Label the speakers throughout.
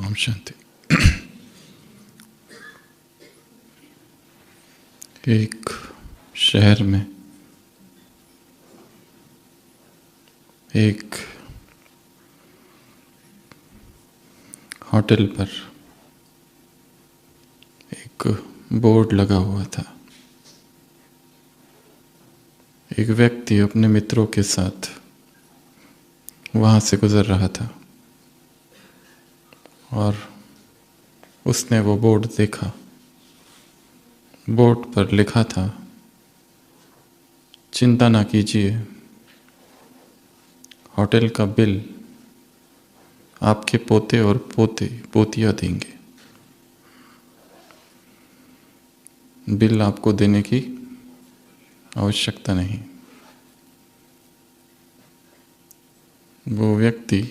Speaker 1: ओम शांति। एक शहर में एक होटल पर एक बोर्ड लगा हुआ था। एक व्यक्ति अपने मित्रों के साथ वहाँ से गुजर रहा था और उसने वो बोर्ड देखा। बोर्ड पर लिखा था, चिंता ना कीजिए, होटल का बिल आपके पोते और पोतियाँ देंगे। बिल आपको देने की आवश्यकता नहीं। वो व्यक्ति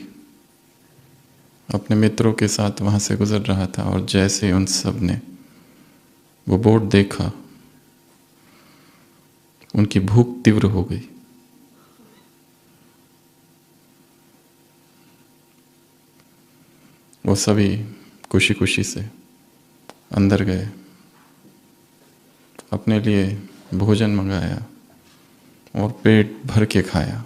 Speaker 1: अपने मित्रों के साथ वहाँ से गुजर रहा था और जैसे उन सब ने वो बोर्ड देखा, उनकी भूख तीव्र हो गई। वो सभी खुशी खुशी से अंदर गए, अपने लिए भोजन मंगाया और पेट भर के खाया।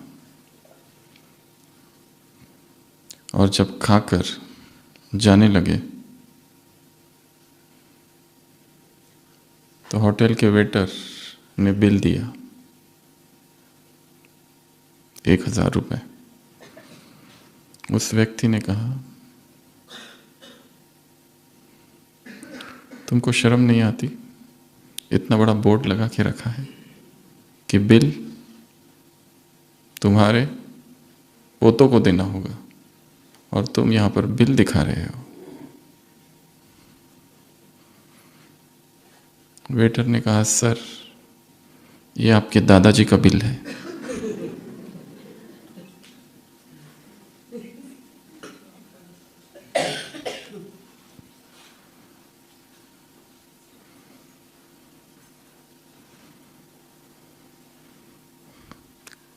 Speaker 1: और जब खाकर जाने लगे तो होटल के वेटर ने बिल दिया 1000 रुपये। उस व्यक्ति ने कहा, तुमको शर्म नहीं आती? इतना बड़ा बोर्ड लगा के रखा है कि बिल तुम्हारे पोतों को देना होगा और तुम यहाँ पर बिल दिखा रहे हो। वेटर ने कहा, सर, ये आपके दादाजी का बिल है।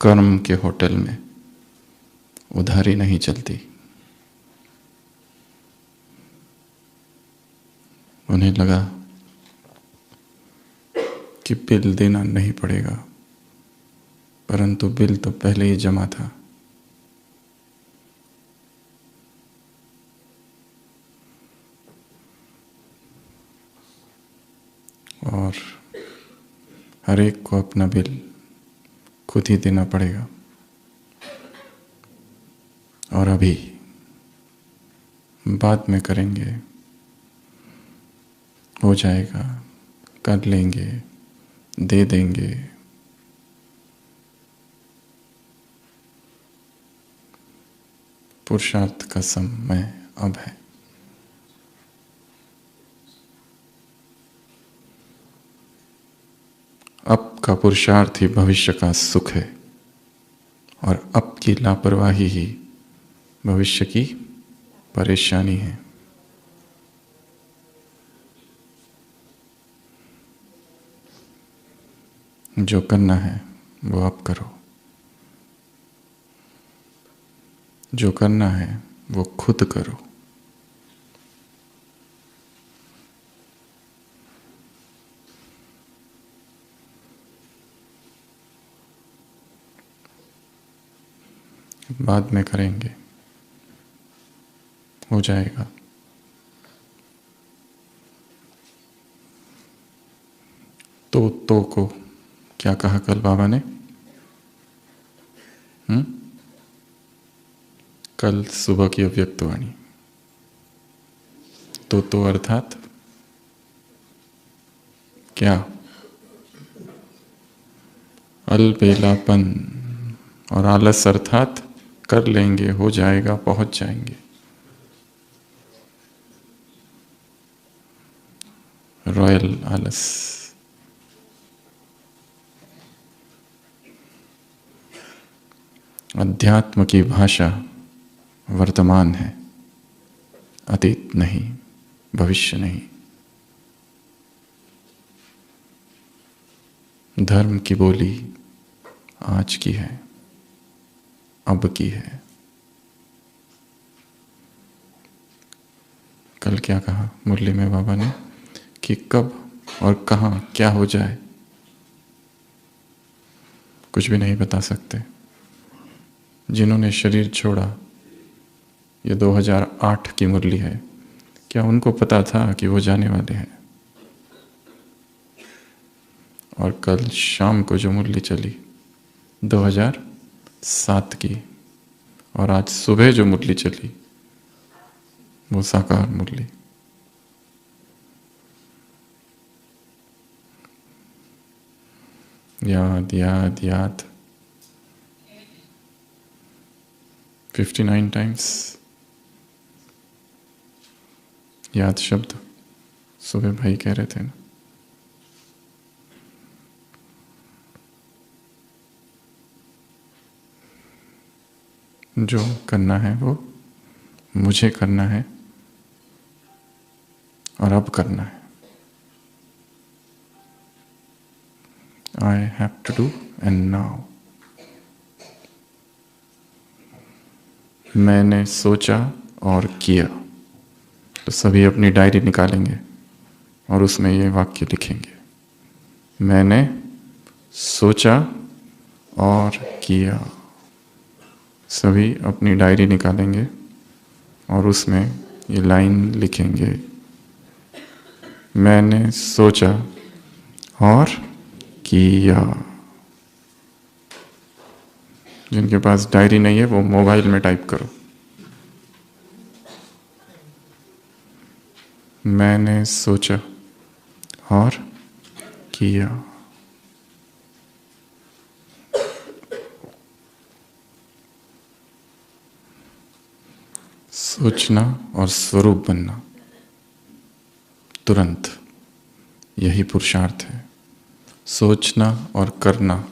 Speaker 1: कर्म के होटल में उधारी नहीं चलती। उन्हें लगा कि बिल देना नहीं पड़ेगा, परंतु बिल तो पहले ही जमा था। और हर एक को अपना बिल खुद ही देना पड़ेगा। और अभी बाद में करेंगे, हो जाएगा, कर लेंगे, दे देंगे। पुरुषार्थ का समय अब है। अब का पुरुषार्थ ही भविष्य का सुख है और अब की लापरवाही ही भविष्य की परेशानी है। जो करना है वो आप करो। जो करना है वो खुद करो। बाद में करेंगे, हो जाएगा। तो को क्या कहा कल बाबा ने? कल सुबह की अव्यक्तवाणी। तो अर्थात क्या? अलबेलापन और आलस अर्थात कर लेंगे, हो जाएगा, पहुंच जाएंगे। रॉयल आलस। अध्यात्म की भाषा वर्तमान है, अतीत नहीं, भविष्य नहीं। धर्म की बोली आज की है, अब की है। क्या कहा मुरली में बाबा ने कि कब और कहाँ क्या हो जाए कुछ भी नहीं बता सकते। जिन्होंने शरीर छोड़ा, ये 2008 की मुरली है, क्या उनको पता था कि वो जाने वाले हैं? और कल शाम को जो मुरली चली 2007 की, और आज सुबह जो मुरली चली वो साकार मुरली। याद याद याद 59 टाइम्स याद शब्द सुबह भाई कह रहे थे ना। जो करना है वो मुझे करना है और अब करना है। I have to do and now। मैंने सोचा और किया, तो सभी अपनी डायरी निकालेंगे और उसमें ये वाक्य लिखेंगे, मैंने सोचा और किया। सभी अपनी डायरी निकालेंगे और उसमें ये लाइन लिखेंगे, मैंने सोचा और किया। जिनके पास डायरी नहीं है वो मोबाइल में टाइप करो, मैंने सोचा और किया। सोचना और स्वरूप बनना तुरंत, यही पुरुषार्थ है। सोचना और करना,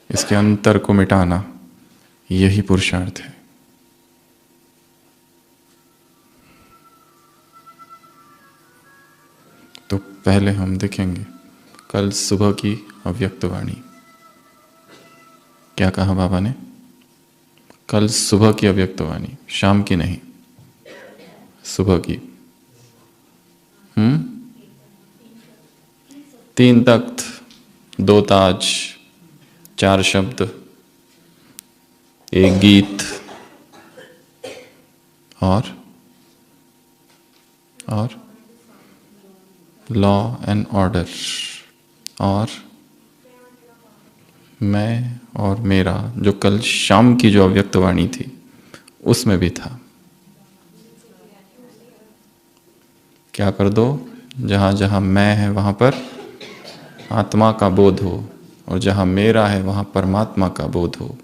Speaker 1: इसके अंतर को मिटाना, यही पुरुषार्थ है। तो पहले हम देखेंगे कल सुबह की अव्यक्त वाणी। क्या कहा बाबा ने? कल सुबह की अव्यक्त वाणी, शाम की नहीं, सुबह की। 3 तख्त, 2 ताज, 4 शब्द, 1 गीत और लॉ एंड ऑर्डर, और मैं और मेरा, जो कल शाम की जो अव्यक्त वाणी थी उसमें भी था। क्या कर दो? जहां जहां मैं है वहां पर आत्मा का बोध हो, और जहां मेरा है वहां परमात्मा का बोध हो।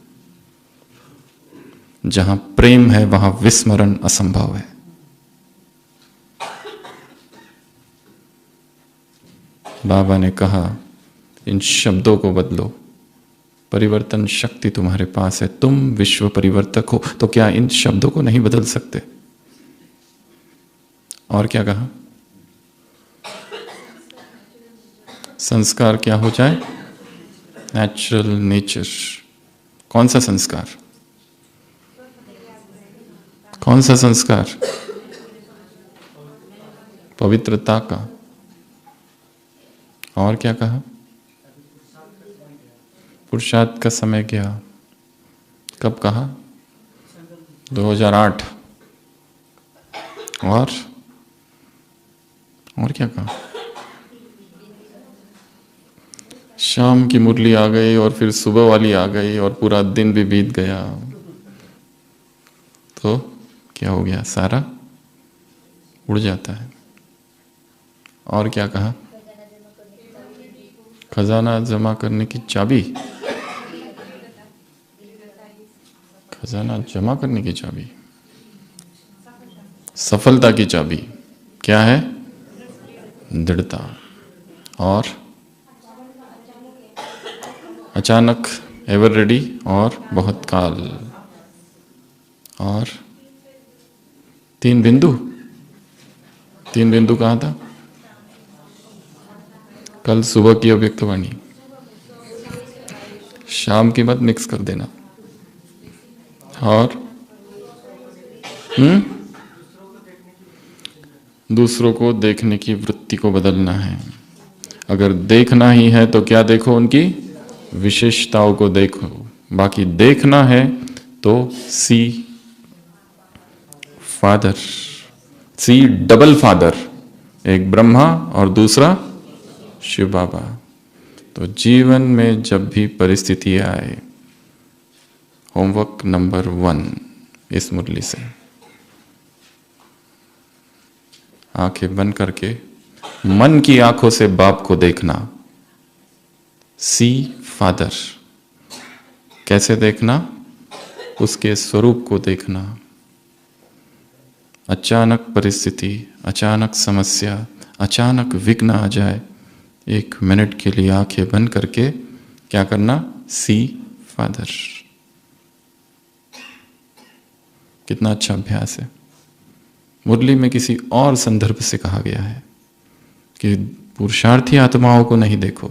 Speaker 1: जहां प्रेम है वहां विस्मरण असंभव है। बाबा ने कहा इन शब्दों को बदलो, परिवर्तन शक्ति तुम्हारे पास है, तुम विश्व परिवर्तक हो, तो क्या इन शब्दों को नहीं बदल सकते? और क्या कहा? संस्कार क्या हो जाए? Natural nature. कौन सा संस्कार? कौन सा संस्कार? पवित्रता का। और क्या कहा? पुरुषार्थ का समय गया। कब कहा? 2008। और क्या कहा? शाम की मुरली आ गई और फिर सुबह वाली आ गई और पूरा दिन भी बीत गया, तो क्या हो गया? सारा उड़ जाता है। और क्या कहा? खजाना जमा करने की चाबी। खजाना जमा करने की चाबी, सफलता की चाबी क्या है? दृढ़ता। और अचानक, एवर रेडी, और बहुत काल। और 3 बिंदु। 3 बिंदु कहाँ था? कल सुबह की अव्यक्त वाणी। शाम की मत मिक्स कर देना। और दूसरों को देखने की वृत्ति को बदलना है। अगर देखना ही है तो क्या देखो, उनकी विशेषताओं को देखो। बाकी देखना है तो सी फादर, सी डबल फादर, एक ब्रह्मा और दूसरा शिव बाबा। तो जीवन में जब भी परिस्थिति आए, होमवर्क नंबर 1 इस मुरली से, आंखें बंद करके मन की आंखों से बाप को देखना। सी फादर, कैसे देखना? उसके स्वरूप को देखना। अचानक परिस्थिति, अचानक समस्या, अचानक विघ्न आ जाए, 1 मिनट के लिए आंखें बंद करके क्या करना? सी फादर। कितना अच्छा अभ्यास है। मुरली में किसी और संदर्भ से कहा गया है कि पुरुषार्थी आत्माओं को नहीं देखो,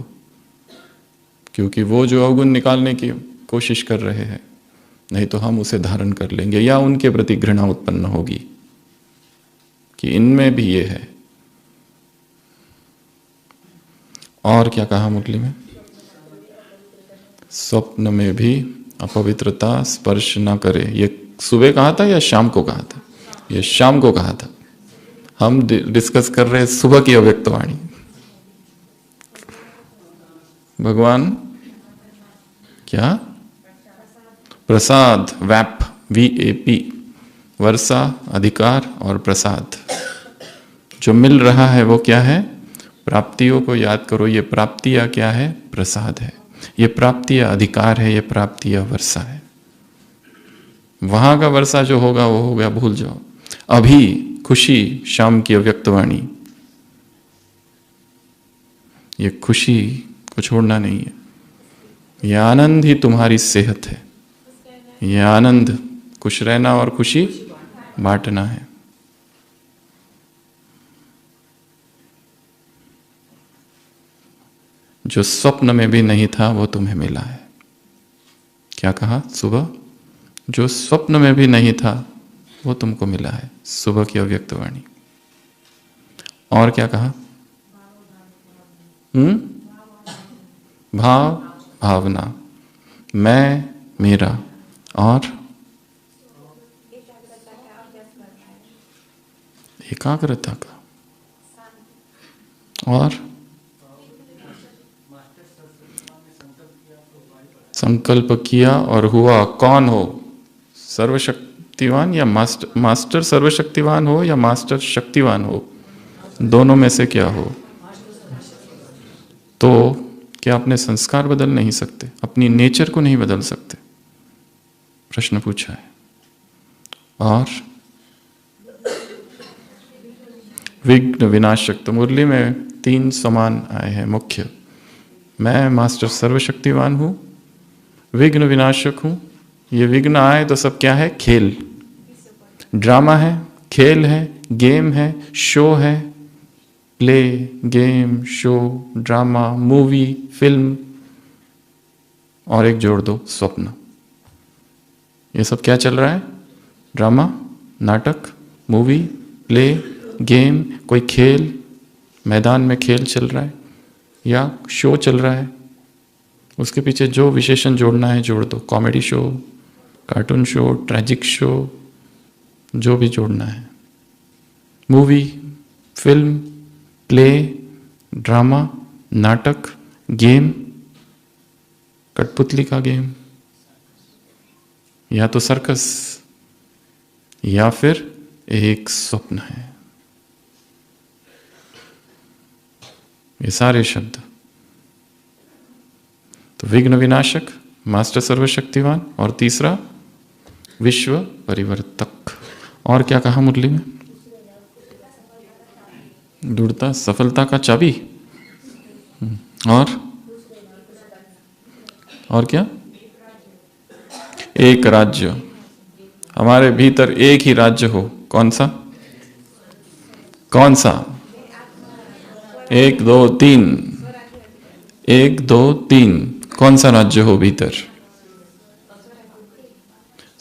Speaker 1: क्योंकि वो जो अवगुण निकालने की कोशिश कर रहे हैं, नहीं तो हम उसे धारण कर लेंगे या उनके प्रति घृणा उत्पन्न होगी कि इनमें भी ये है। और क्या कहा मुरली में? स्वप्न में भी अपवित्रता स्पर्श ना करे। ये सुबह कहा था या शाम को कहा था? ये शाम को कहा था। हम डिस्कस कर रहे हैं सुबह की अव्यक्तवाणी। भगवान क्या? प्रसाद, वैप, VAP, वर्षा, अधिकार और प्रसाद। जो मिल रहा है वो क्या है? प्राप्तियों को याद करो। ये प्राप्तियां क्या है? प्रसाद है। ये प्राप्तियां अधिकार है। ये प्राप्तियां वर्षा है। वहां का वर्षा जो होगा वो हो गया, भूल जाओ। अभी खुशी, शाम की अव्यक्तवाणी, ये खुशी को छोड़ना नहीं है। ये आनंद ही तुम्हारी सेहत है। ये आनंद, खुश रहना और खुशी बांटना है। जो स्वप्न में भी नहीं था वो तुम्हें मिला है। क्या कहा सुबह? जो स्वप्न में भी नहीं था वो तुमको मिला है। सुबह की अव्यक्तवाणी। और क्या कहा? भाव, भावना, मैं, मेरा और एकाग्रता का, और संकल्प किया और हुआ। कौन हो? सर्वशक्तिवान या मास्टर सर्वशक्तिवान हो या मास्टर शक्तिवान हो? दोनों में से क्या हो? तो क्या अपने संस्कार बदल नहीं सकते? अपनी नेचर को नहीं बदल सकते? प्रश्न पूछा है। और विघ्न विनाशक। तो मुरली में 3 समान आए हैं मुख्य। मैं मास्टर सर्वशक्तिवान हूं, विघ्न विनाशक हूं। ये विघ्न आए तो सब क्या है? खेल, ड्रामा है, खेल है, गेम है, शो है। Play, game, show, drama, movie, film, और एक जोड़ दो, स्वप्न। ये सब क्या चल रहा है? ड्रामा, नाटक, मूवी, प्ले, गेम, कोई खेल, मैदान में खेल चल रहा है या शो चल रहा है। उसके पीछे जो विशेषण जोड़ना है जोड़ दो। Comedy show, cartoon show, tragic show, जो भी जोड़ना है। मूवी, फिल्म, प्ले, ड्रामा, नाटक, गेम, कठपुतली का गेम, या तो सर्कस, या फिर एक स्वप्न है। ये सारे शब्द। तो विघ्न विनाशक, मास्टर सर्वशक्तिवान, और तीसरा विश्व परिवर्तक। और क्या कहा मुरली में? दृढ़ता सफलता का चाबी। और क्या? एक राज्य। हमारे भीतर एक ही राज्य हो। कौन सा? कौन सा? 1 2 3, 1 2 3। कौन सा राज्य हो भीतर?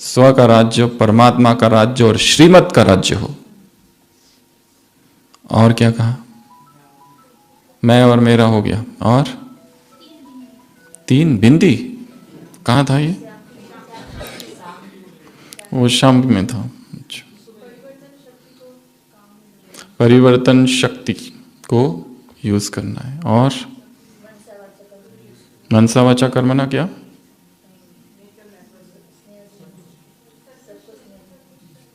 Speaker 1: स्व का राज्य, परमात्मा का राज्य और श्रीमत का राज्य हो। और क्या कहा? मैं और मेरा हो गया। और 3 बिंदी कहाँ था ये? वो शाम में था। अच्छा। परिवर्तन शक्ति को यूज करना है। और मनसा वाचा कर्मणा क्या?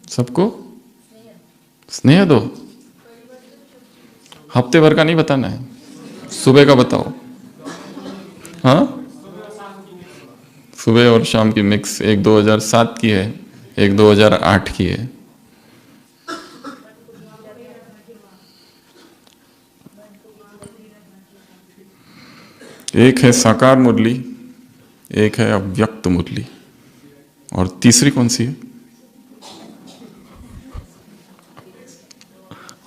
Speaker 1: सबको स्नेह दो। हफ्ते भर का नहीं बताना है, सुबह का बताओ। हाँ, सुबह और शाम की मिक्स। एक 2007 की है, एक 2008 की है। एक है साकार मुरली, एक है अव्यक्त मुरली, और तीसरी कौन सी है?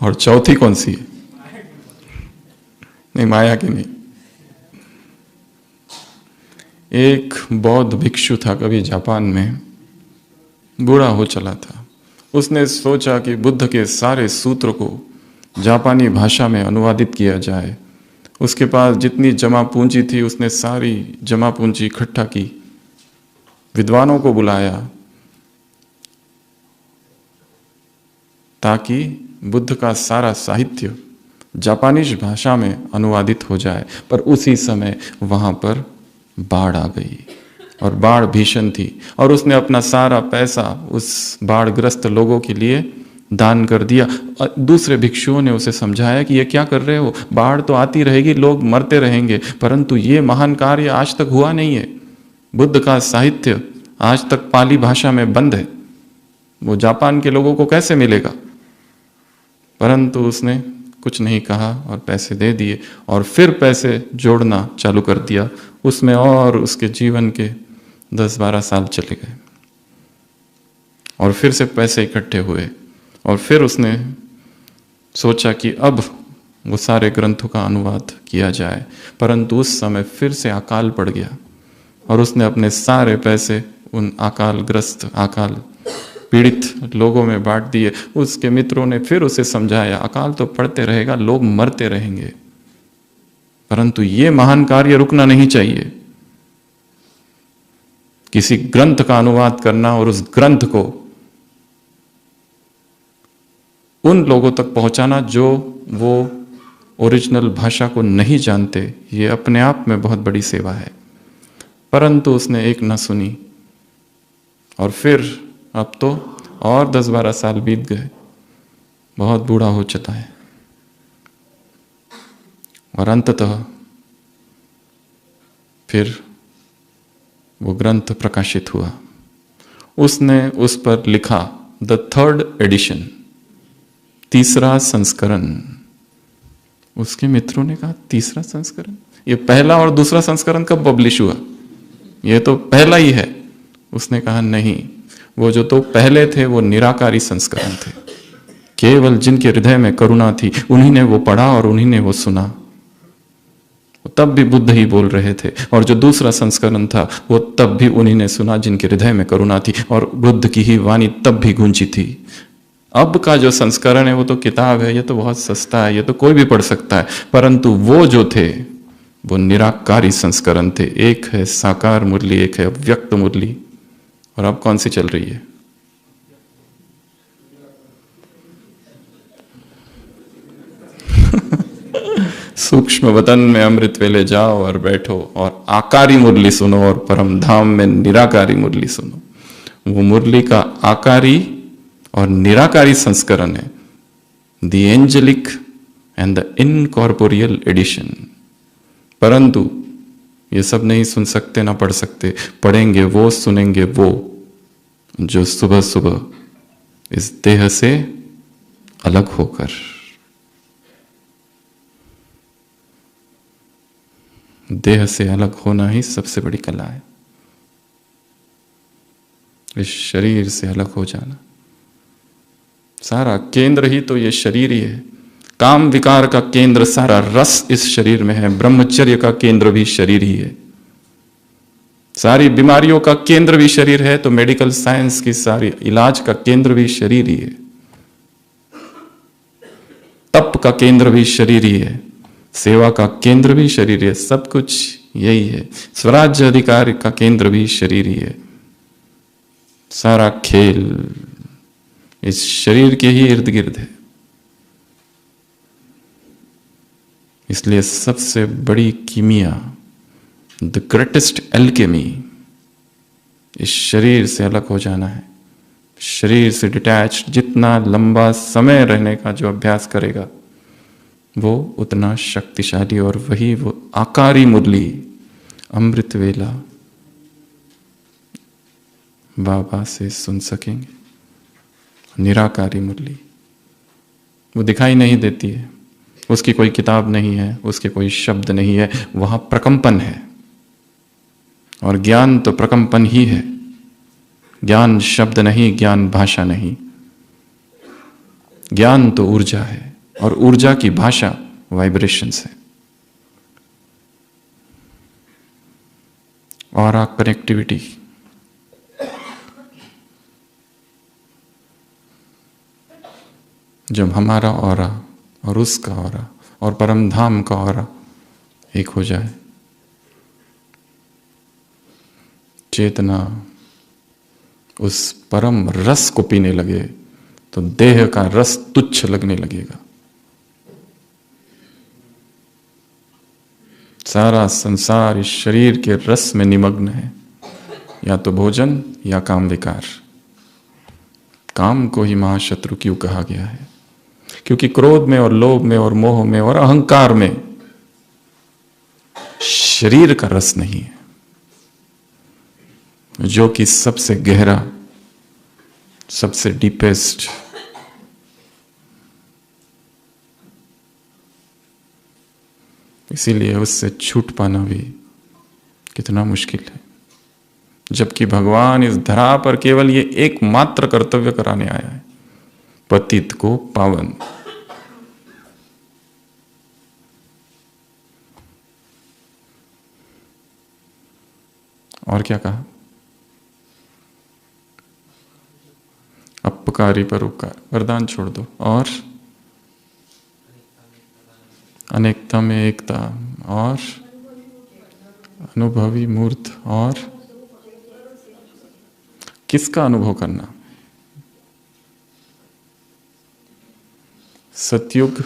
Speaker 1: और चौथी कौन सी है? नहीं, माया की नहीं। एक बौद्ध भिक्षु था कभी जापान में, बूढ़ा हो चला था। उसने सोचा कि बुद्ध के सारे सूत्र को जापानी भाषा में अनुवादित किया जाए। उसके पास जितनी जमा पूंजी थी उसने सारी जमा पूंजी इकट्ठा की, विद्वानों को बुलाया ताकि बुद्ध का सारा साहित्य जापानीज भाषा में अनुवादित हो जाए। पर उसी समय वहां पर बाढ़ आ गई, और बाढ़ भीषण थी, और उसने अपना सारा पैसा उस बाढ़ग्रस्त लोगों के लिए दान कर दिया। दूसरे भिक्षुओं ने उसे समझाया कि ये क्या कर रहे हो, बाढ़ तो आती रहेगी, लोग मरते रहेंगे, परंतु ये महान कार्य आज तक हुआ नहीं है। बुद्ध का साहित्य आज तक पाली भाषा में बंद है, वो जापान के लोगों को कैसे मिलेगा? परंतु उसने कुछ नहीं कहा और पैसे दे दिए, और फिर पैसे जोड़ना चालू कर दिया उसमें, और उसके जीवन के 10-12 साल चले गए। और फिर से पैसे इकट्ठे हुए, और फिर उसने सोचा कि अब वो सारे ग्रंथों का अनुवाद किया जाए। परंतु उस समय फिर से अकाल पड़ गया, और उसने अपने सारे पैसे उन अकालग्रस्त, अकाल पीड़ित लोगों में बांट दिए। उसके मित्रों ने फिर उसे समझाया, अकाल तो पड़ते रहेगा, लोग मरते रहेंगे, परंतु ये महान कार्य रुकना नहीं चाहिए। किसी ग्रंथ का अनुवाद करना और उस ग्रंथ को उन लोगों तक पहुंचाना जो वो ओरिजिनल भाषा को नहीं जानते, ये अपने आप में बहुत बड़ी सेवा है। परंतु उसने एक न सुनी, और फिर अब तो और 10-12 साल बीत गए, बहुत बूढ़ा हो चला है, और अंततः फिर वो ग्रंथ प्रकाशित हुआ। उसने उस पर लिखा द 3rd एडिशन, तीसरा संस्करण। उसके मित्रों ने कहा, तीसरा संस्करण? ये पहला और दूसरा संस्करण कब पब्लिश हुआ? ये तो पहला ही है। उसने कहा नहीं, वो जो तो पहले थे वो निराकारी संस्करण थे। केवल जिनके हृदय में करुणा थी उन्हीं ने वो पढ़ा और उन्हीं ने वो सुना। तब भी बुद्ध ही बोल रहे थे। और जो दूसरा संस्करण था वो तब भी उन्हीं ने सुना जिनके हृदय में करुणा थी, और बुद्ध की ही वाणी तब भी गूंजी थी। अब का जो संस्करण है वो तो किताब है, ये तो बहुत सस्ता है, ये तो कोई भी पढ़ सकता है। परंतु वो जो थे वो निराकारी संस्करण थे। एक है साकार मुरली, एक है अव्यक्त मुरली। और अब कौन सी चल रही है? सूक्ष्म वतन में अमृत वेले जाओ और बैठो और आकारी मुरली सुनो, और परम धाम में निराकारी मुरली सुनो। वो मुरली का आकारी और निराकारी संस्करण है, the angelic and the incorporeal edition. परंतु ये सब नहीं सुन सकते, ना पढ़ सकते। पढ़ेंगे वो, सुनेंगे वो जो सुबह सुबह इस देह से अलग होकर देह से अलग होना ही सबसे बड़ी कला है। इस शरीर से अलग हो जाना। सारा केंद्र ही तो ये शरीर ही है। काम विकार का केंद्र, सारा रस इस शरीर में है। ब्रह्मचर्य का केंद्र भी शरीर ही है। सारी बीमारियों का केंद्र भी शरीर है, तो मेडिकल साइंस की सारी इलाज का केंद्र भी शरीर ही है। तप का केंद्र भी शरीर ही है, सेवा का केंद्र भी शरीर है, सब कुछ यही है। स्वराज्य अधिकार का केंद्र भी शरीर ही है। सारा खेल इस शरीर के ही इर्द गिर्द है। इसलिए सबसे बड़ी कीमिया, द ग्रेटेस्ट एल्केमी, इस शरीर से अलग हो जाना है। शरीर से डिटैच्ड जितना लंबा समय रहने का जो अभ्यास करेगा वो उतना शक्तिशाली, और वही वो आकारी मुरली अमृत वेला बाबा से सुन सकेंगे। निराकारी मुरली वो दिखाई नहीं देती है, उसकी कोई किताब नहीं है, उसके कोई शब्द नहीं है, वहां प्रकंपन है। और ज्ञान तो प्रकंपन ही है। ज्ञान शब्द नहीं, ज्ञान भाषा नहीं, ज्ञान तो ऊर्जा है, और ऊर्जा की भाषा वाइब्रेशंस है। और कनेक्टिविटी, जब हमारा ऑरा और उसका ऑरा और परम धाम का ऑरा एक हो जाए, चेतना उस परम रस को पीने लगे तो देह का रस तुच्छ लगने लगेगा। सारा संसार इस शरीर के रस में निमग्न है, या तो भोजन या काम विकार। काम को ही महाशत्रु क्यों कहा गया है? क्योंकि क्रोध में और लोभ में और मोह में और अहंकार में शरीर का रस नहीं है, जो कि सबसे गहरा, सबसे डीपेस्ट, इसीलिए उससे छूट पाना भी कितना मुश्किल है। जबकि भगवान इस धरा पर केवल ये एकमात्र कर्तव्य कराने आया है, पतित को पावन। और क्या कहा? अपकारी परोपकार, वरदान छोड़ दो। और अनेकता में एकता, और अनुभवी मूर्त, और किसका अनुभव करना? सतयुग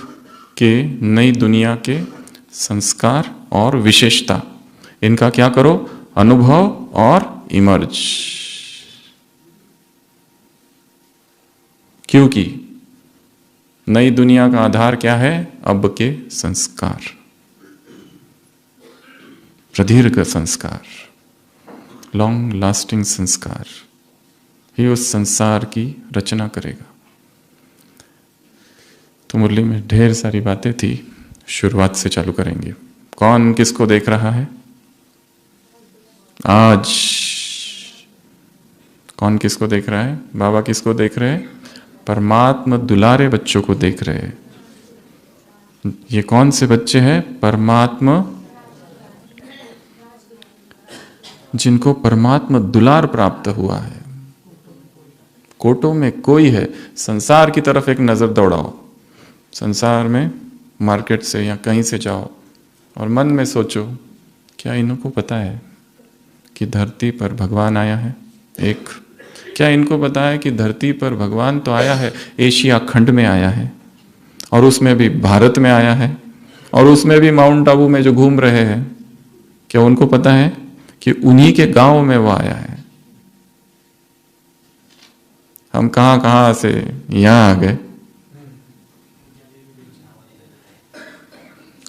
Speaker 1: के नई दुनिया के संस्कार और विशेषता, इनका क्या करो? अनुभव और इमर्ज। क्योंकि नई दुनिया का आधार क्या है? अब के संस्कार, प्रदीर्घ संस्कार, लॉन्ग लास्टिंग संस्कार ही उस संसार की रचना करेगा। तो मुरली में ढेर सारी बातें थी, शुरुआत से चालू करेंगे। कौन किसको देख रहा है आज? कौन किसको देख रहा है? बाबा किसको देख रहे हैं? परमात्मा दुलारे बच्चों को देख रहे हैं। ये कौन से बच्चे हैं? परमात्मा, जिनको परमात्मा दुलार प्राप्त हुआ है। कोटों में कोई है? संसार की तरफ एक नजर दौड़ाओ, संसार में मार्केट से या कहीं से जाओ और मन में सोचो, क्या इनको पता है कि धरती पर भगवान आया है? एक, क्या इनको पता है कि धरती पर भगवान तो आया है, एशिया खंड में आया है, और उसमें भी भारत में आया है, और उसमें भी माउंट आबू में जो घूम रहे हैं, क्या उनको पता है कि उन्हीं के गांव में वो आया है? हम कहां कहां से यहां आ गए।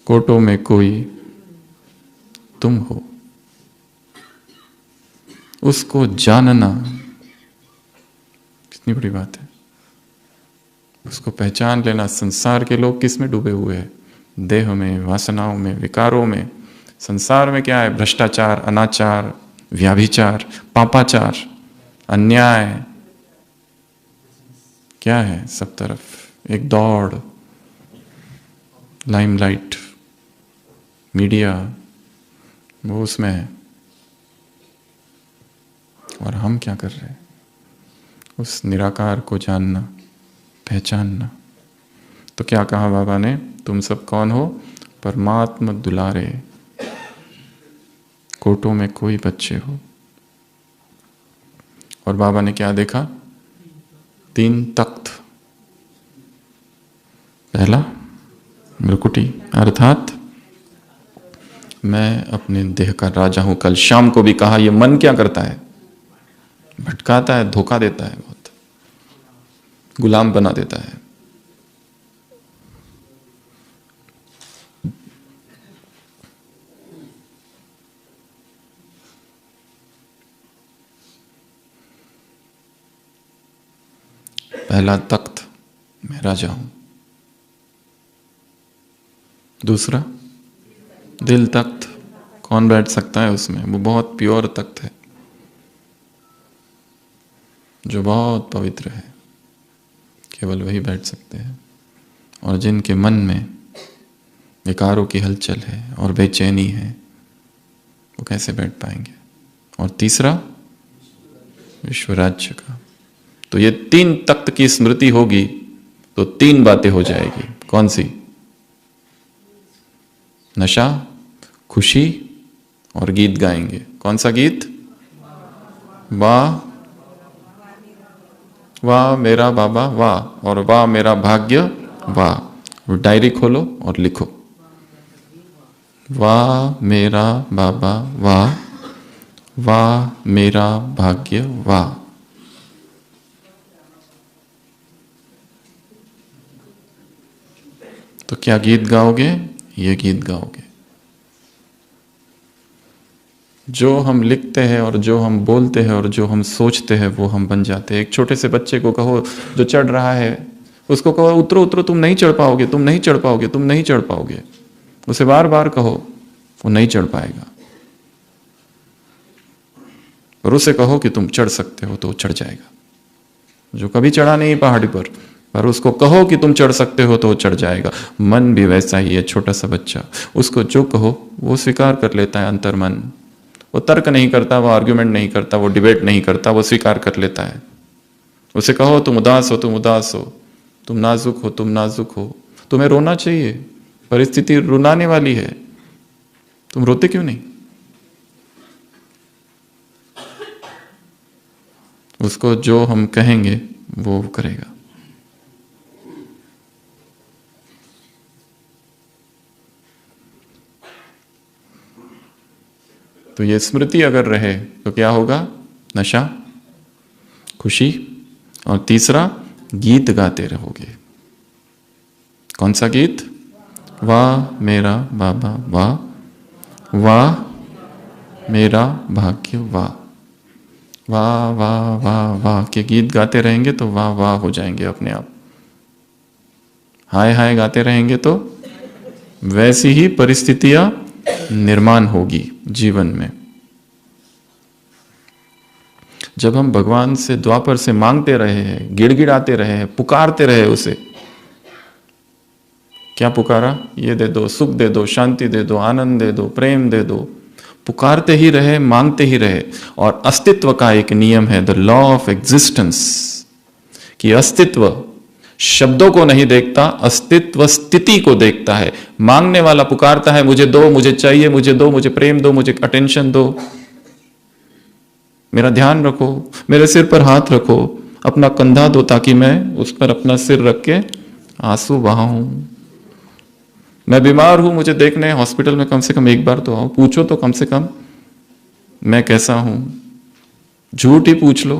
Speaker 1: कोटों में कोई तुम हो, उसको जानना कितनी बड़ी बात है। उसको पहचान लेना। संसार के लोग किस में डूबे हुए हैं? देह में, वासनाओं में, विकारों में। संसार में क्या है? भ्रष्टाचार, अनाचार, व्याभिचार, पापाचार, अन्याय, क्या है? सब तरफ एक दौड़, लाइमलाइट, मीडिया, वो उसमें है। और हम क्या कर रहे हैं? उस निराकार को जानना, पहचानना। तो क्या कहा बाबा ने, तुम सब कौन हो? परमात्मा दुलारे, कोटों में कोई बच्चे हो। और बाबा ने क्या देखा? 3 तख्त। पहला मृकुटी, अर्थात मैं अपने देह का राजा हूं। कल शाम को भी कहा, ये मन क्या करता है? भटकाता है, धोखा देता है, बहुत गुलाम बना देता है। पहला तख्त, मैं राजा हूं। दूसरा दिल तख्त, कौन बैठ सकता है उसमें? वो बहुत प्योर तख्त है, जो बहुत पवित्र है, केवल वही बैठ सकते हैं। और जिनके मन में विकारों की हलचल है और बेचैनी है, वो कैसे बैठ पाएंगे? और तीसरा विश्व राज्य का। तो ये 3 तख्त की स्मृति होगी तो 3 बातें हो जाएगी। कौन सी? नशा, खुशी और गीत गाएंगे। कौन सा गीत? वाह वाह मेरा बाबा वाह, और वाह मेरा भाग्य वाह। डायरी खोलो और लिखो, वाह मेरा बाबा वाह, वाह मेरा भाग्य वाह। तो क्या गीत गाओगे? ये गीत गाओगे। जो हम लिखते हैं और जो हम बोलते हैं और जो हम सोचते हैं वो हम बन जाते हैं। एक छोटे से बच्चे को कहो जो चढ़ रहा है, उसको कहो उतरो उतरो, तुम नहीं चढ़ पाओगे, तुम नहीं चढ़ पाओगे, तुम नहीं चढ़ पाओगे। उसे बार बार कहो, वो नहीं चढ़ पाएगा। और उसे कहो कि तुम चढ़ सकते हो, तो वो चढ़ जाएगा। जो कभी चढ़ा नहीं पहाड़ी पर उसको कहो कि तुम चढ़ सकते हो तो वो चढ़ जाएगा। मन भी वैसा ही है, छोटा सा बच्चा, उसको जो कहो वो स्वीकार कर लेता है। अंतर मन, वो तर्क नहीं करता, वो आर्ग्यूमेंट नहीं करता, वो डिबेट नहीं करता, वो स्वीकार कर लेता है। उसे कहो तुम उदास हो, तुम उदास हो, तुम नाजुक हो, तुम नाजुक हो, तुम्हें रोना चाहिए, परिस्थिति रुलाने वाली है, तुम रोते क्यों नहीं? उसको जो हम कहेंगे वो करेगा। तो ये स्मृति अगर रहे तो क्या होगा? नशा, खुशी, और तीसरा गीत गाते रहोगे। कौन सा गीत? वाह मेरा बाबा वाह, वाह मेरा भाग्य वाह। वाह वाह वाह वाह के गीत गाते रहेंगे तो वाह वाह हो जाएंगे अपने आप। हाय हाय गाते रहेंगे तो वैसी ही परिस्थितियां निर्माण होगी जीवन में। जब हम भगवान से द्वापर से मांगते रहे हैं, गिड़गिड़ाते रहे हैं, पुकारते रहे उसे, क्या पुकारा? ये दे दो, सुख दे दो, शांति दे दो, आनंद दे दो, प्रेम दे दो। पुकारते ही रहे, मांगते ही रहे। और अस्तित्व का एक नियम है, द लॉ ऑफ एग्जिस्टेंस, कि अस्तित्व शब्दों को नहीं देखता, अस्तित्व स्थिति को देखता है। मांगने वाला पुकारता है मुझे दो, मुझे चाहिए, मुझे दो, मुझे प्रेम दो, मुझे अटेंशन दो, मेरा ध्यान रखो, मेरे सिर पर हाथ रखो, अपना कंधा दो ताकि मैं उस पर अपना सिर रख के आंसू बहाऊं। मैं बीमार हूं, मुझे देखने हॉस्पिटल में कम से कम एक बार तो आओ, पूछो तो कम से कम मैं कैसा हूं। झूठ ही पूछ लो।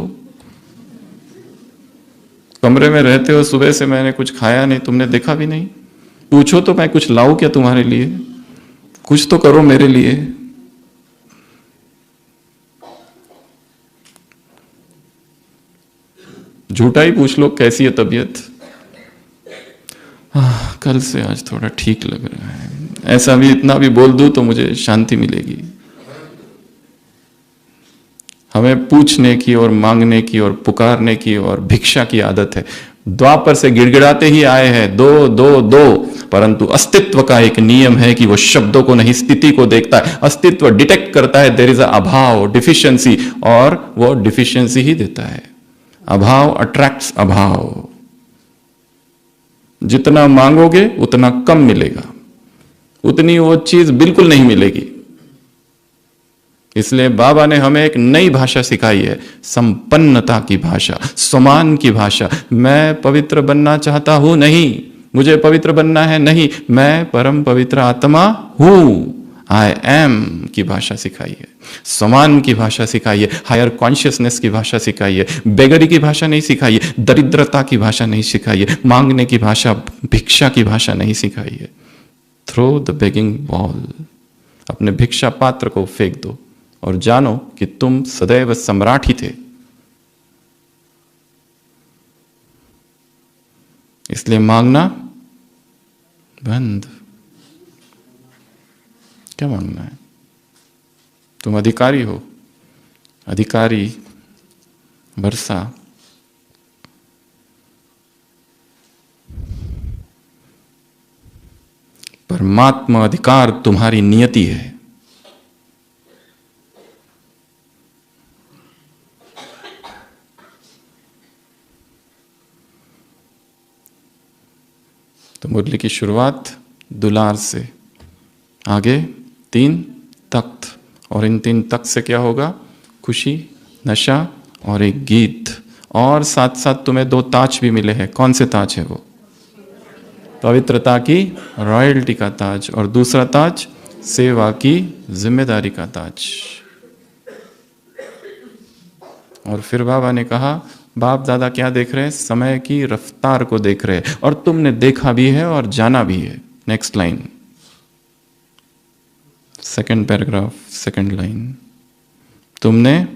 Speaker 1: कमरे में रहते हो, सुबह से मैंने कुछ खाया नहीं, तुमने देखा भी नहीं, पूछो तो मैं कुछ लाऊं क्या तुम्हारे लिए? कुछ तो करो मेरे लिए। झूठा ही पूछ लो कैसी है तबीयत? कल से आज थोड़ा ठीक लग रहा है। ऐसा भी इतना भी बोल दूं तो मुझे शांति मिलेगी। हमें पूछने की और मांगने की और पुकारने की और भिक्षा की आदत है। द्वापर से गिड़गिड़ाते ही आए हैं, दो दो दो, परंतु अस्तित्व का एक नियम है कि वो शब्दों को नहीं, स्थिति को देखता है। अस्तित्व डिटेक्ट करता है देयर इज अ अभाव, डिफिशियंसी, और वो डिफिशियंसी ही देता है। अभाव अट्रैक्ट्स अभाव। जितना मांगोगे उतना कम मिलेगा, उतनी वो चीज बिल्कुल नहीं मिलेगी। इसलिए बाबा ने हमें एक नई भाषा सिखाई है, संपन्नता की भाषा, सम्मान की भाषा। मैं पवित्र बनना चाहता हूं, नहीं, मुझे पवित्र बनना है, नहीं, मैं परम पवित्र आत्मा हूं, आई एम की भाषा सिखाई है, सम्मान की भाषा सिखाई है, हायर कॉन्शियसनेस की भाषा सिखाई है, बेगरी की भाषा नहीं सिखाई है, दरिद्रता की भाषा नहीं सिखाई है, मांगने की भाषा, भिक्षा की भाषा नहीं सिखाई है। थ्रो द बेगिंग बॉल, अपने भिक्षा पात्र को फेंक दो और जानो कि तुम सदैव सम्राट ही थे। इसलिए मांगना बंद। क्या मांगना है? तुम अधिकारी हो, अधिकारी वर्षा। परमात्मा अधिकार तुम्हारी नियति है। तो मुरली की शुरुआत दुलार से, आगे 3 तख्त, और इन 3 तख्त से क्या होगा? खुशी, नशा और एक गीत। और साथ साथ तुम्हें 2 ताज भी मिले हैं। कौन से ताज है वो? पवित्रता की रॉयल्टी का ताज, और दूसरा ताज सेवा की जिम्मेदारी का ताज। और फिर बाबा ने कहा, बाप दादा क्या देख रहे हैं? समय की रफ्तार को देख रहे हैं, और तुमने देखा भी है और जाना भी है। Next line, second paragraph, second line, तुमने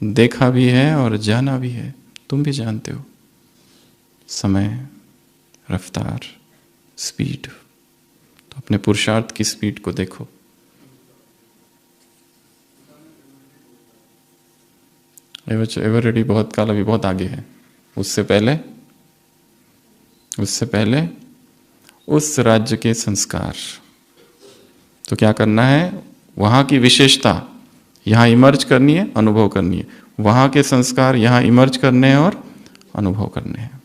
Speaker 1: देखा भी है और जाना भी है। तुम भी जानते हो समय, रफ्तार, स्पीड। तो अपने पुरुषार्थ की स्पीड को देखो। एवरीडी बहुत काल अभी बहुत आगे है। उससे पहले उस राज्य के संस्कार। तो क्या करना है? वहां की विशेषता यहां इमर्ज करनी है, अनुभव करनी है। वहां के संस्कार यहां इमर्ज करने हैं और अनुभव करने हैं।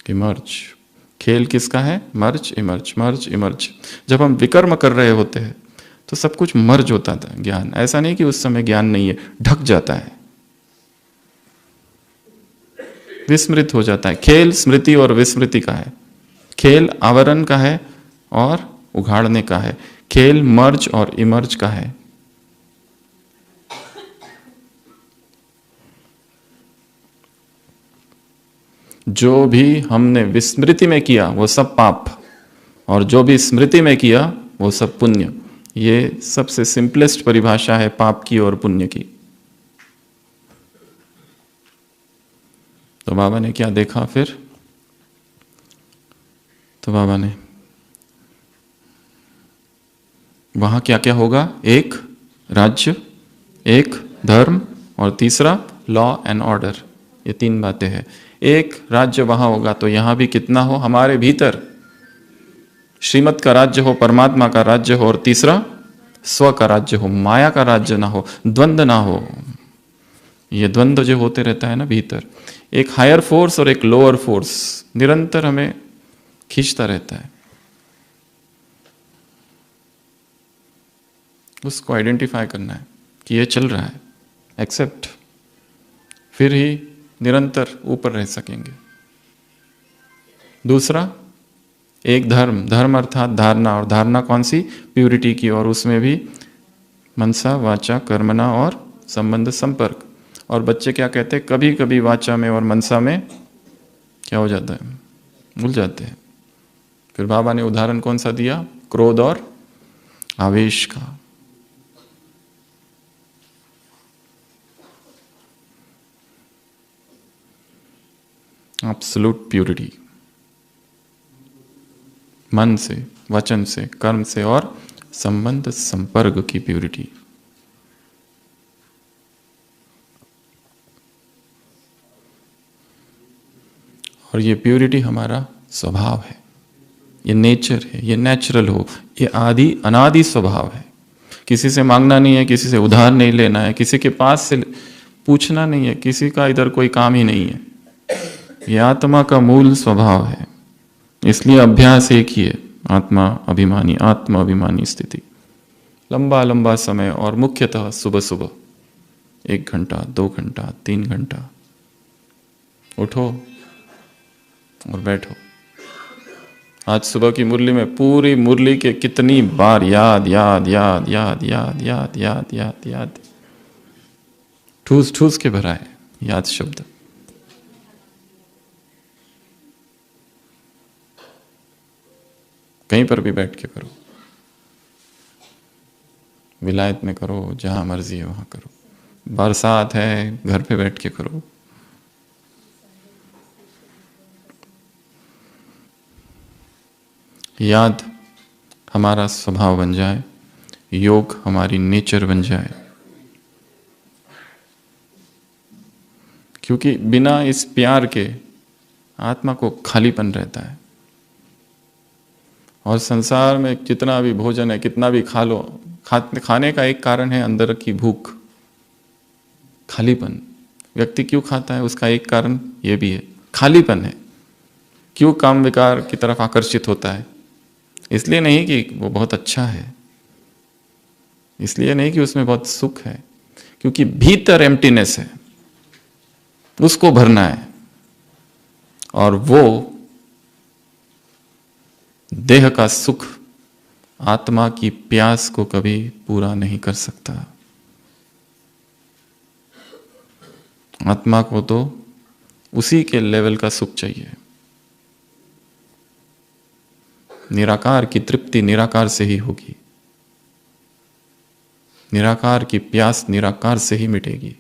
Speaker 1: इमर्ज, खेल किसका है? मर्ज इमर्ज, मर्ज इमर्ज। जब हम विकर्म कर रहे होते हैं तो सब कुछ मर्ज होता था। ज्ञान ऐसा नहीं कि उस समय ज्ञान नहीं है, ढक जाता है, विस्मृत हो जाता है। खेल स्मृति और विस्मृति का है। खेल आवरण का है और उघाड़ने का है। खेल मर्ज और इमर्ज का है। जो भी हमने विस्मृति में किया वो सब पाप, और जो भी स्मृति में किया वो सब पुण्य। ये सबसे सिंपलेस्ट परिभाषा है पाप की और पुण्य की। तो बाबा ने क्या देखा फिर? तो बाबा ने वहां क्या क्या होगा? एक राज्य, एक धर्म, और तीसरा लॉ एंड ऑर्डर। ये 3 बातें हैं। एक राज्य वहां होगा तो यहां भी कितना हो? हमारे भीतर श्रीमत का राज्य हो, परमात्मा का राज्य हो, और तीसरा स्व का राज्य हो, माया का राज्य ना हो, द्वंद्व ना हो। ये द्वंद्व जो होते रहता है ना भीतर, एक हायर फोर्स और एक लोअर फोर्स निरंतर हमें खींचता रहता है। उसको आइडेंटिफाई करना है कि ये चल रहा है, एक्सेप्ट, फिर ही निरंतर ऊपर रह सकेंगे। दूसरा, एक धर्म, धर्म अर्थात धारणा, और धारणा कौन सी? प्यूरिटी की, और उसमें भी मनसा वाचा कर्मणा और संबंध संपर्क। और बच्चे क्या कहते हैं? कभी कभी वाचा में और मनसा में क्या हो जाता है? भूल जाते हैं। फिर बाबा ने उदाहरण कौन सा दिया? क्रोध और आवेश का। एब्सोल्यूट प्यूरिटी, मन से, वचन से, कर्म से और संबंध संपर्क की प्यूरिटी। और ये प्यूरिटी हमारा स्वभाव है, ये नेचर है, ये नेचुरल हो, ये आदि अनादि स्वभाव है। किसी से मांगना नहीं है, किसी से उधार नहीं लेना है, किसी के पास से पूछना नहीं है, किसी का इधर कोई काम ही नहीं है। ये आत्मा का मूल स्वभाव है। इसलिए अभ्यास एक ही है, आत्मा अभिमानी स्थिति। लंबा लंबा समय और मुख्यतः सुबह सुबह 1 घंटा, 2 घंटा, 3 घंटा उठो और बैठो। आज सुबह की मुरली में पूरी मुरली के कितनी बार याद याद याद याद याद याद याद याद याद ठूस ठूस के भरा है याद शब्द। कहीं पर भी बैठ के करो, विलायत में करो, जहां मर्जी है वहां करो, बरसात है घर पे बैठ के करो। याद हमारा स्वभाव बन जाए, योग हमारी नेचर बन जाए। क्योंकि बिना इस प्यार के आत्मा को खालीपन रहता है। और संसार में जितना भी भोजन है, कितना भी खा लो, खाने का एक कारण है अंदर की भूख, खालीपन। व्यक्ति क्यों खाता है, उसका एक कारण ये भी है, खालीपन है। क्यों काम विकार की तरफ आकर्षित होता है? इसलिए नहीं कि वो बहुत अच्छा है, इसलिए नहीं कि उसमें बहुत सुख है, क्योंकि भीतर एम्प्टीनेस है, उसको भरना है। और वो देह का सुख आत्मा की प्यास को कभी पूरा नहीं कर सकता। आत्मा को तो उसी के लेवल का सुख चाहिए। निराकार की तृप्ति निराकार से ही होगी, निराकार की प्यास निराकार से ही मिटेगी।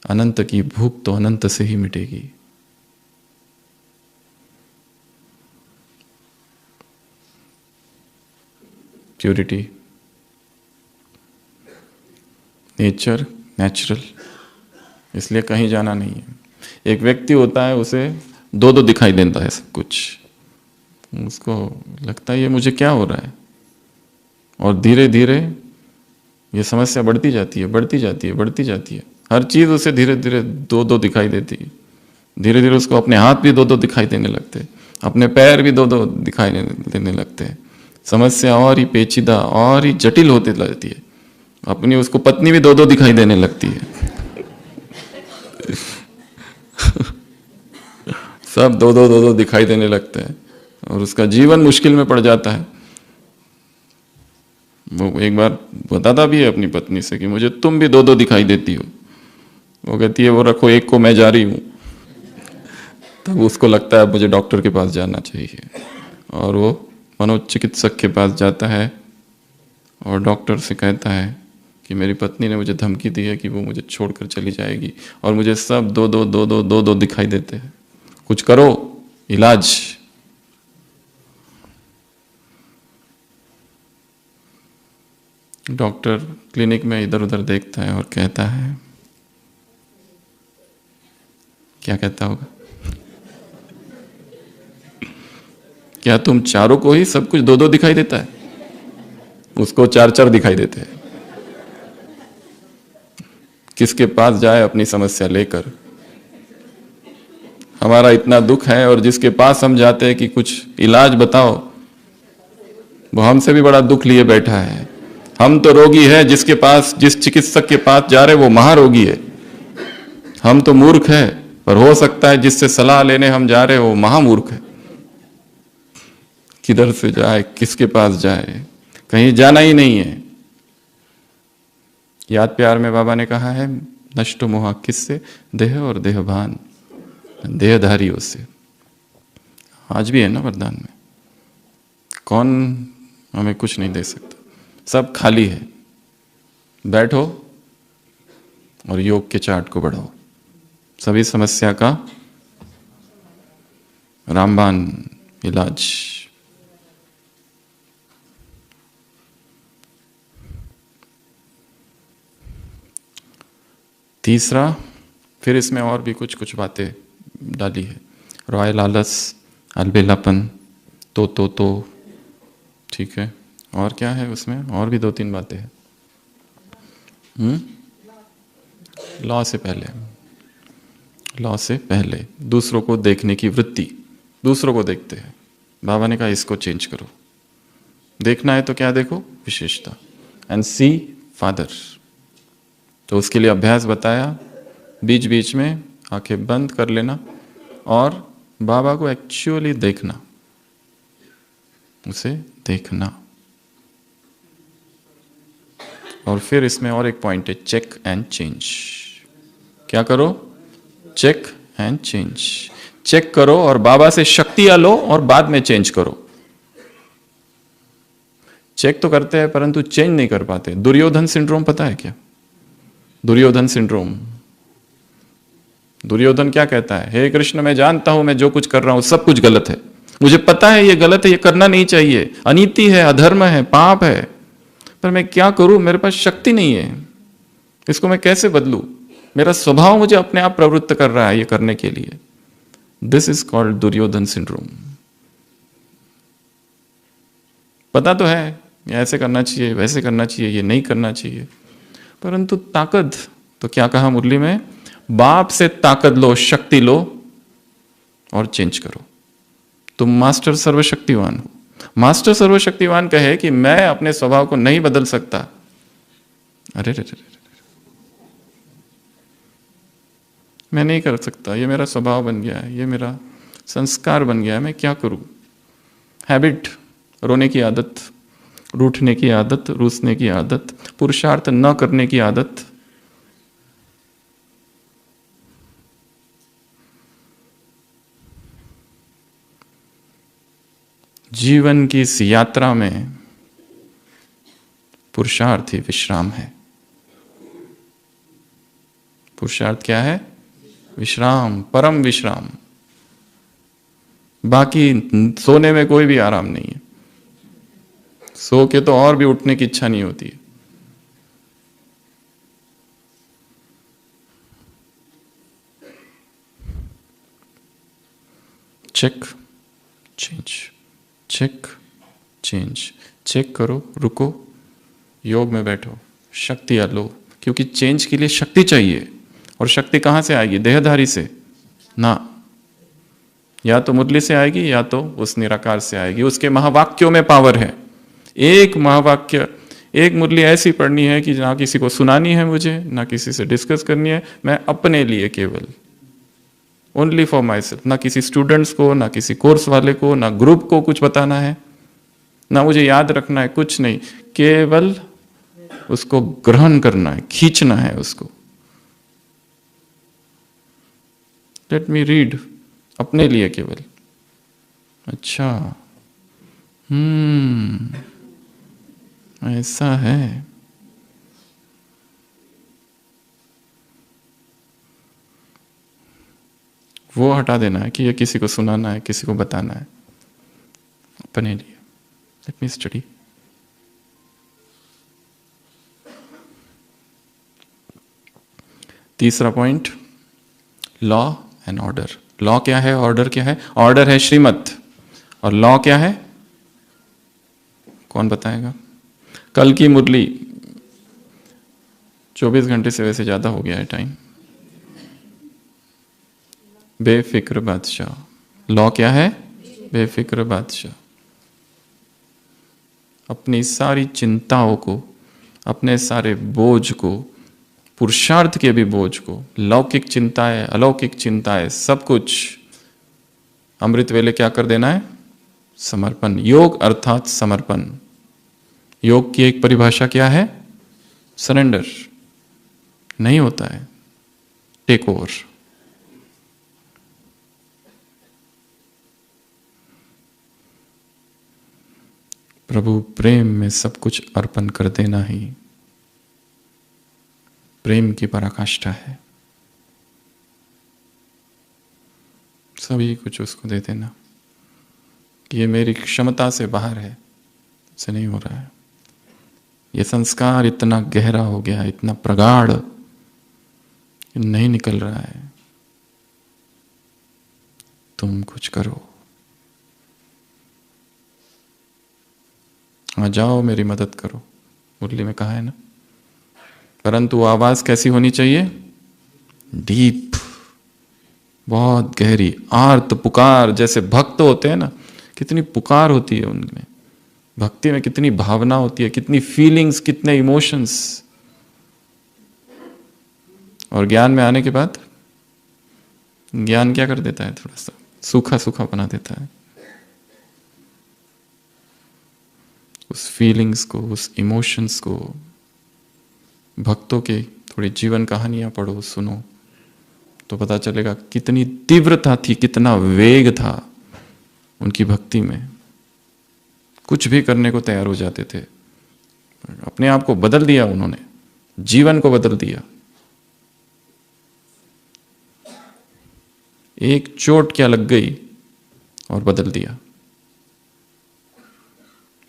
Speaker 1: अनंत की भूख तो अनंत से ही मिटेगी। प्योरिटी, नेचर, नेचुरल, इसलिए कहीं जाना नहीं है। एक व्यक्ति होता है, उसे दो दो दिखाई देता है सब कुछ, उसको लगता है ये मुझे क्या हो रहा है, और धीरे धीरे ये समस्या बढ़ती जाती है, बढ़ती जाती है, बढ़ती जाती है। हर चीज उसे धीरे धीरे दो दो दिखाई देती है। धीरे धीरे उसको अपने हाथ भी दो दो दिखाई देने लगते हैं, अपने पैर भी दो दो दिखाई देने लगते हैं। समस्या और ही पेचीदा और ही जटिल होती रहती है। अपनी उसको पत्नी भी दो दो दिखाई देने लगती है। सब दो दो दिखाई देने लगते हैं और उसका जीवन मुश्किल में पड़ जाता है। वो एक बार बताता भी है अपनी पत्नी से कि मुझे तुम भी दो दो दिखाई देती हो। वो कहती है वो रखो, एक को मैं जा रही हूं। तब उसको लगता है मुझे डॉक्टर के पास जाना चाहिए, और वो मनोचिकित्सक के पास जाता है और डॉक्टर से कहता है कि मेरी पत्नी ने मुझे धमकी दी है कि वो मुझे छोड़कर चली जाएगी, और मुझे सब दो दो दिखाई देते हैं। कुछ करो, इलाज। डॉक्टर क्लिनिक में इधर उधर देखता है और कहता है, क्या कहता होगा, क्या तुम चारों को ही सब कुछ दो दो दिखाई देता है? उसको चार चार दिखाई देते हैं। किसके पास जाए अपनी समस्या लेकर? हमारा इतना दुख है और जिसके पास हम जाते हैं कि कुछ इलाज बताओ, वो हमसे भी बड़ा दुख लिए बैठा है। हम तो रोगी है, जिसके पास, जिस चिकित्सक के पास जा रहे वो महारोगी है। हम तो मूर्ख है, पर हो सकता है जिससे सलाह लेने हम जा रहे वो महामूर्ख है। किधर से जाए, किसके पास जाए? कहीं जाना ही नहीं है। याद प्यार में बाबा ने कहा है, नष्ट मोह किससे? देह और देहभान, देहधारियों से। आज भी है ना वरदान में, कौन हमें कुछ नहीं दे सकता, सब खाली है। बैठो और योग के चार्ट को बढ़ाओ, सभी समस्या का रामबाण इलाज। तीसरा, फिर इसमें और भी कुछ कुछ बातें डाली है। रॉयल आलस, अलबेलापन, तो ठीक है। और क्या है उसमें? और भी 2-3 बातें हैं। लॉ से पहले लॉ से पहले दूसरों को देखने की वृत्ति, दूसरों को देखते हैं। बाबा ने कहा इसको चेंज करो, देखना है तो क्या देखो, विशेषता, एंड सी फादर। तो उसके लिए अभ्यास बताया, बीच बीच में आंखें बंद कर लेना और बाबा को एक्चुअली देखना, उसे देखना। और फिर इसमें और एक पॉइंट है, चेक एंड चेंज। क्या करो, चेक एंड चेंज। चेक करो और बाबा से शक्तियां लो और बाद में चेंज करो। चेक तो करते हैं परंतु चेंज नहीं कर पाते। दुर्योधन सिंड्रोम पता है क्या? दुर्योधन सिंड्रोम, दुर्योधन क्या कहता है, हे कृष्ण मैं जानता हूं मैं जो कुछ कर रहा हूं सब कुछ गलत है, मुझे पता है ये गलत है, ये करना नहीं चाहिए, अनीति है, अधर्म है, पाप है, पर मैं क्या करूं, मेरे पास शक्ति नहीं है, इसको मैं कैसे बदलूं, मेरा स्वभाव मुझे अपने आप प्रवृत्त कर रहा है ये करने के लिए। This is called Duryodhan syndrome. पता तो है ये ऐसे करना चाहिए, वैसे करना चाहिए, ये नहीं करना चाहिए, परंतु ताकत, तो क्या कहा मुरली में, बाप से ताकत लो, शक्ति लो और चेंज करो। तुम मास्टर सर्वशक्तिवान हो। मास्टर सर्वशक्तिवान कहे कि मैं अपने स्वभाव को नहीं बदल सकता, अरे रे रे, मैं नहीं कर सकता, ये मेरा स्वभाव बन गया है, ये मेरा संस्कार बन गया है, मैं क्या करूं। हैबिट, रोने की आदत, रूठने की आदत, रूसने की आदत, पुरुषार्थ न करने की आदत, जीवन की इस यात्रा में पुरुषार्थ ही विश्राम है। पुरुषार्थ क्या है? विश्राम, परम विश्राम। बाकी सोने में कोई भी आराम नहीं है, सो के तो और भी उठने की इच्छा नहीं होती है। Check change, check change, check करो, रुको, योग में बैठो, शक्ति लो, क्योंकि चेंज के लिए शक्ति चाहिए। और शक्ति कहां से आएगी? देहधारी से ना, या तो मुरली से आएगी या तो उस निराकार से आएगी। उसके महावाक्यों में पावर है। एक महावाक्य, एक मुरली ऐसी पढ़नी है कि ना किसी को सुनानी है मुझे, ना किसी से डिस्कस करनी है, मैं अपने लिए केवल, ओनली फॉर माई सेल्फ, ना किसी स्टूडेंट्स को, ना किसी कोर्स वाले को, ना ग्रुप को कुछ बताना है, ना मुझे याद रखना है, कुछ नहीं, केवल उसको ग्रहण करना है, खींचना है उसको। लेट मी रीड, अपने लिए केवल। अच्छा, ऐसा है। वो हटा देना है कि ये किसी को सुनाना है, किसी को बताना है, अपने लिए। Let me study. तीसरा point, law and order. Law क्या है, ऑर्डर क्या है? ऑर्डर है श्रीमत, और लॉ क्या है? कौन बताएगा? कल की मुरली 24 घंटे से वैसे ज्यादा हो गया है टाइम। बेफिक्र बादशाह। लॉ क्या है? बेफिक्र बादशाह। अपनी सारी चिंताओं को, अपने सारे बोझ को, पुरुषार्थ के भी बोझ को, लौकिक चिंताएं, अलौकिक चिंताएं, सब कुछ अमृत वेले क्या कर देना है? समर्पण। योग अर्थात समर्पण। योग की एक परिभाषा क्या है? सरेंडर। नहीं होता है टेक ओवर। प्रभु प्रेम में सब कुछ अर्पण कर देना ही प्रेम की पराकाष्ठा है। सभी कुछ उसको दे देना कि ये मेरी क्षमता से बाहर है, से नहीं हो रहा है, ये संस्कार इतना गहरा हो गया, इतना प्रगाढ़, नहीं निकल रहा है, तुम कुछ करो, आ जाओ मेरी मदद करो। मुरली में कहा है ना, परंतु आवाज कैसी होनी चाहिए? डीप, बहुत गहरी आर्त पुकार, जैसे भक्त होते हैं ना, कितनी पुकार होती है उनमें, भक्ति में कितनी भावना होती है, कितनी फीलिंग्स, कितने इमोशंस। और ज्ञान में आने के बाद ज्ञान क्या कर देता है, थोड़ा सा सूखा सूखा बना देता है। उस फीलिंग्स को, उस इमोशंस को, भक्तों के थोड़ी जीवन कहानियां पढ़ो, सुनो, तो पता चलेगा कितनी तीव्रता थी, कितना वेग था उनकी भक्ति में। कुछ भी करने को तैयार हो जाते थे, अपने आप को बदल दिया उन्होंने, जीवन को बदल दिया। एक चोट क्या लग गई और बदल दिया।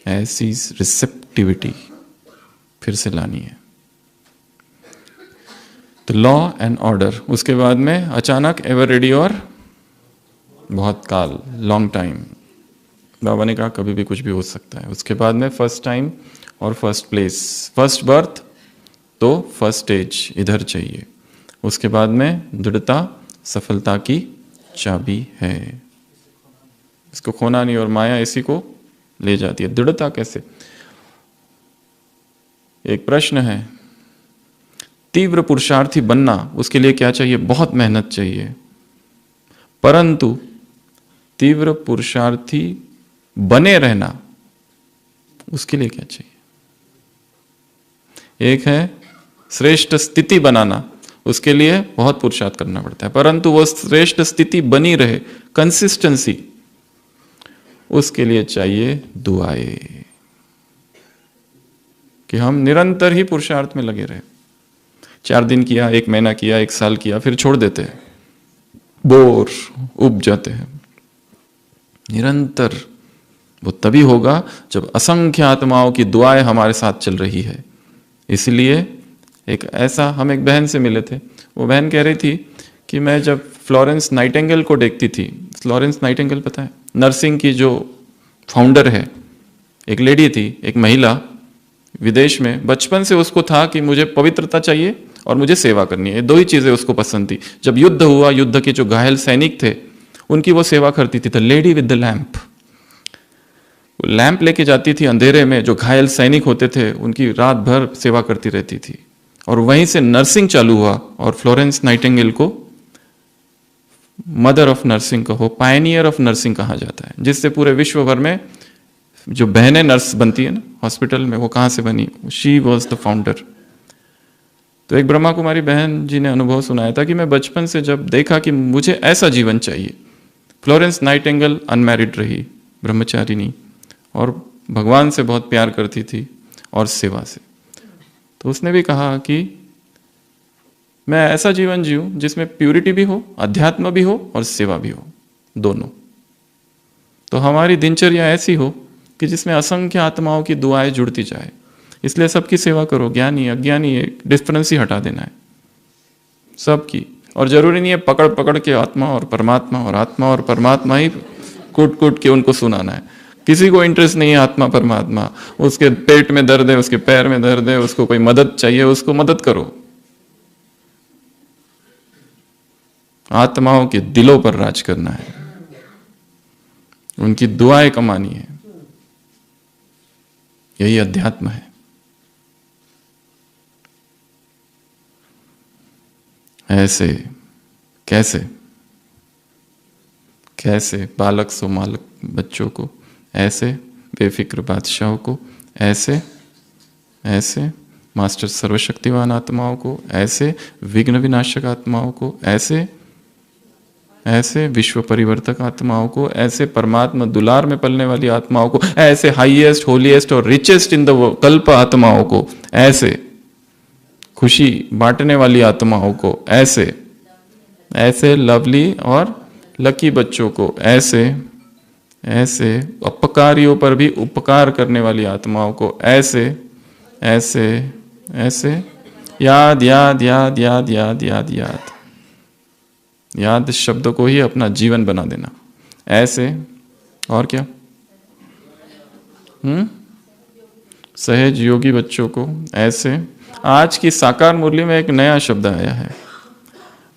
Speaker 1: ऐसी रिसेप्टिविटी फिर से लानी है। तो लॉ एंड ऑर्डर, उसके बाद में अचानक एवर रेडी और बहुत काल, लॉन्ग टाइम। बाबा ने कहा कभी भी कुछ भी हो सकता है। उसके बाद में फर्स्ट टाइम और फर्स्ट प्लेस, फर्स्ट बर्थ तो फर्स्ट स्टेज इधर चाहिए। उसके बाद में दृढ़ता सफलता की चाबी है, इसको खोना नहीं, और माया इसी को ले जाती है। दृढ़ता कैसे? एक प्रश्न है, तीव्र पुरुषार्थी बनना, उसके लिए क्या चाहिए? बहुत मेहनत चाहिए। परंतु तीव्र पुरुषार्थी बने रहना, उसके लिए क्या चाहिए? एक है श्रेष्ठ स्थिति बनाना, उसके लिए बहुत पुरुषार्थ करना पड़ता है, परंतु वो श्रेष्ठ स्थिति बनी रहे, कंसिस्टेंसी, उसके लिए चाहिए दुआएं, कि हम निरंतर ही पुरुषार्थ में लगे रहे। 4 दिन किया, 1 महीना किया, 1 साल किया, फिर छोड़ देते हैं, बोर, उब जाते हैं। निरंतर वो तभी होगा जब असंख्य आत्माओं की दुआएं हमारे साथ चल रही है। इसलिए एक ऐसा, हम एक बहन से मिले थे, वो बहन कह रही थी कि मैं जब फ्लोरेंस नाइटिंगेल को देखती थी, फ्लोरेंस नाइटिंगेल पता है, नर्सिंग की जो फाउंडर है, एक लेडी थी, एक महिला, विदेश में, बचपन से उसको था कि मुझे पवित्रता चाहिए और मुझे सेवा करनी है, 2 ही चीजें उसको पसंद थी। जब युद्ध हुआ, युद्ध के जो घायल सैनिक थे उनकी वो सेवा करती थी। The lady with the lamp, वो लैंप लेके जाती थी अंधेरे में, जो घायल सैनिक होते थे उनकी रात भर सेवा करती रहती थी। और वहीं से नर्सिंग चालू हुआ, और फ्लोरेंस नाइटिंगेल को मदर ऑफ नर्सिंग कहो, पायनियर ऑफ नर्सिंग कहा जाता है, जिससे पूरे विश्व भर में जो बहनें नर्स बनती है ना हॉस्पिटल में, वो कहाँ से बनी? She was the founder. तो एक ब्रह्मा कुमारी बहन जी ने अनुभव सुनाया था कि मैं बचपन से जब देखा कि मुझे ऐसा जीवन चाहिए। फ्लोरेंस नाइटिंगेल अनमैरिड रही, ब्रह्मचारिणी, और भगवान से बहुत प्यार करती थी और सेवा से। तो उसने भी कहा कि मैं ऐसा जीवन जीऊं जिसमें प्यूरिटी भी हो, अध्यात्म भी हो और सेवा भी हो, दोनों। तो हमारी दिनचर्या ऐसी हो कि जिसमें असंख्य आत्माओं की दुआएं जुड़ती जाए। इसलिए सबकी सेवा करो, ज्ञानी अज्ञानी, एक डिफरेंस ही हटा देना है सबकी। और जरूरी नहीं है पकड़ पकड़ के आत्मा और परमात्मा और आत्मा और परमात्मा ही कूट कूट के उनको सुनाना है। किसी को इंटरेस्ट नहीं है आत्मा परमात्मा, उसके पेट में दर्द है, उसके पैर में दर्द है, उसको कोई मदद चाहिए, उसको मदद करो। आत्माओं के दिलों पर राज करना है, उनकी दुआएं कमानी है, यही अध्यात्म है। ऐसे कैसे कैसे बालक सो मालक बच्चों को, ऐसे बेफिक्र बादशाहों को, ऐसे ऐसे मास्टर सर्वशक्तिवान आत्माओं को, ऐसे विघ्न विनाशक आत्माओं को, ऐसे ऐसे विश्व परिवर्तक आत्माओं को, ऐसे परमात्मा दुलार में पलने वाली आत्माओं को, ऐसे हाईएस्ट होलीएस्ट और रिचेस्ट इन द कल्प आत्माओं को, ऐसे खुशी बांटने वाली आत्माओं को, ऐसे ऐसे लवली और लकी बच्चों को, ऐसे ऐसे अपकारियों पर भी उपकार करने वाली आत्माओं को, ऐसे ऐसे ऐसे याद याद याद याद याद याद याद याद शब्द को ही अपना जीवन बना देना। ऐसे और क्या? सहज योगी बच्चों को, ऐसे। आज की साकार मुरली में एक नया शब्द आया है।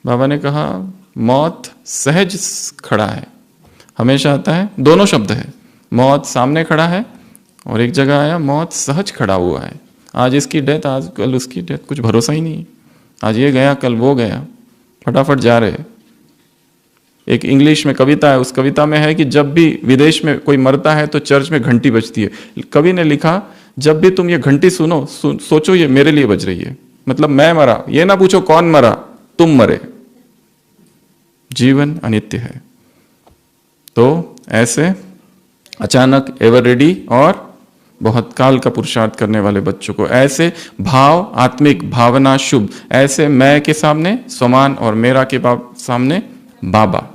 Speaker 1: बाबा ने कहा मौत सहज खड़ा है। हमेशा आता है, दोनों शब्द है, मौत सामने खड़ा है और एक जगह आया मौत सहज खड़ा हुआ है। आज इसकी डेथ, आज कल उसकी डेथ, कुछ भरोसा ही नहीं। आज ये गया, कल वो गया, फटाफट जा रहे। एक इंग्लिश में कविता है, उस कविता में है कि जब भी विदेश में कोई मरता है तो चर्च में घंटी बजती है। कवि ने लिखा, जब भी तुम ये घंटी सुनो, सोचो ये मेरे लिए बज रही है। मतलब मैं मरा, ये ना पूछो कौन मरा, तुम मरे। जीवन अनित्य है। तो ऐसे अचानक एवर रेडी और बहुत काल का पुरुषार्थ करने वाले बच्चों को, ऐसे भाव, आत्मिक भावना शुभ, ऐसे मैं के सामने समान और मेरा के सामने बाबा।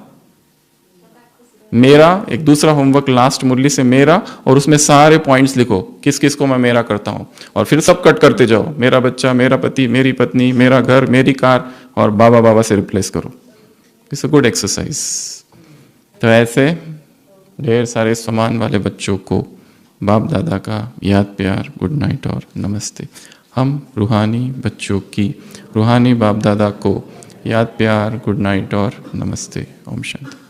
Speaker 1: मेरा एक दूसरा होमवर्क लास्ट मुरली से, मेरा, और उसमें सारे पॉइंट्स लिखो किस किस को मैं मेरा करता हूं, और फिर सब कट करते जाओ, मेरा बच्चा, मेरा पति, मेरी पत्नी, मेरा घर, मेरी कार, और बाबा बाबा से रिप्लेस करो। It's a good exercise. तो ऐसे ढेर सारे समान वाले बच्चों को बाप दादा का याद, प्यार, गुड नाइट और नमस्ते। हम रूहानी बच्चों की रूहानी बाप दादा को याद, प्यार, गुड नाइट और नमस्ते। ओम शांति।